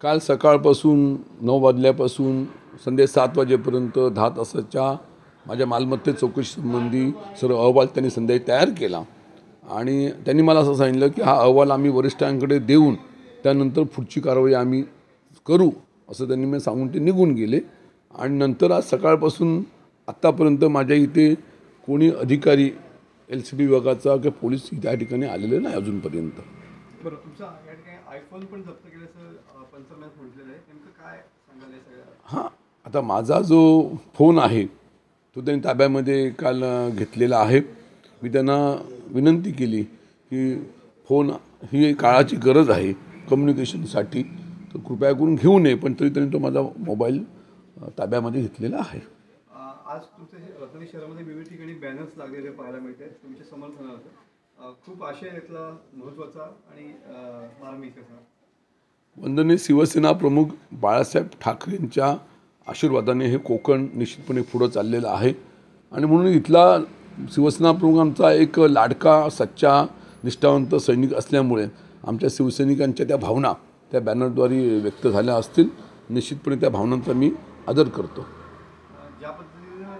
काल सकाळपासून 9 वाजल्यापासून संध्याकाळी 7 वाजेपर्यंत 10 तासाच्या माझ्या मालमत्ते चौकशीसंबंधी सर्व अहवाल त्यांनी संध्याकाळी तयार केला आणि त्यांनी मला असं सांगितलं की हा अहवाल आम्ही वरिष्ठांकडे देऊन त्यानंतर पुढची कारवाई आम्ही करू असं त्यांनी मला सांगून ते निघून गेले। आणि नंतर आज सकाळपासून आत्तापर्यंत माझ्या इथे कोणी अधिकारी LCB विभागाचा किंवा पोलीस त्या ठिकाणी आलेले नाही अजूनपर्यंत। बरं, तुमचा या ठिकाणी आयफोन पण जप्त केल्याचं पंचनाम्यात म्हटलेलं आहे, नेमकं काय सांगाल हे सगळं? हां, आता माझा जो फोन आहे तो त्यांनी ताब्यामध्ये काल घेतलेला आहे। मी त्यांना विनंती केली की फोन ही काळाची गरज आहे कम्युनिकेशनसाठी, तर कृपया करून घेऊ नये, पण तरी तो माझा मोबाईल ताब्यामध्ये घेतलेला आहे। आज तुमच्या रत्नागिरी शहरामध्ये विविध ठिकाणी बॅनर्स लागलेले पाहायला मिळतात तुमच्या समर्थनार्थ, खूप आशय यातला महत्त्वाचा आणि मार्मिक असा। वंदनीय शिवसेना प्रमुख बाळासाहेब ठाकरेंच्या आशीर्वादाने हे कोकण निश्चितपणे पुढे चाललेलं आहे आणि म्हणून इथला शिवसेना प्रमुख आमचा एक लाडका सच्चा निष्ठावंत सैनिक असल्यामुळे आमच्या शिवसैनिकांच्या त्या भावना त्या बॅनरद्वारे व्यक्त झाल्या असतील। निश्चितपणे त्या भावनांचा मी आदर करतो। ज्या पद्धतीनं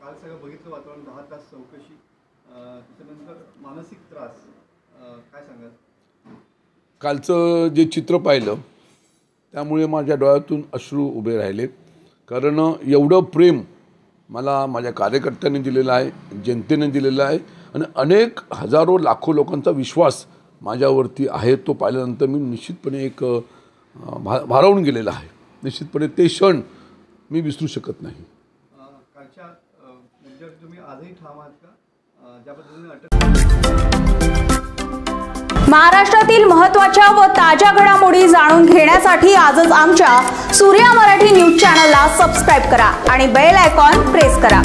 काल सगळं बघितलं वातावरण 10 तास चौकशी, त्याच्यानंतर मानसिक त्रास, काय सांगाल? कालचं जे चित्र पाहिलं त्यामुळे माझ्या डोळ्यातून अश्रू उभे राहिले, कारण एवढं प्रेम मला माझ्या कार्यकर्त्यांनी दिलेलं आहे, जनतेने दिलेलं आहे आणि अनेक हजारो लाखो लोकांचा विश्वास माझ्यावरती आहे। तो पाहिल्यानंतर मी निश्चितपणे एक भारावून गेलेला आहे। निश्चितपणे ते क्षण मी विसरू शकत नाही। कालच्या मुद्द्यावर तुम्ही आजही ठाम आहात का? ज्या पद्धतीने महाराष्ट्रातील महत्त्वाच्या व ताज्या घडामोडी जाणून घेण्यासाठी आजच आमच्या सूर्या मराठी न्यूज चॅनलला सबस्क्राईब करा आणि बेल आयकॉन प्रेस करा।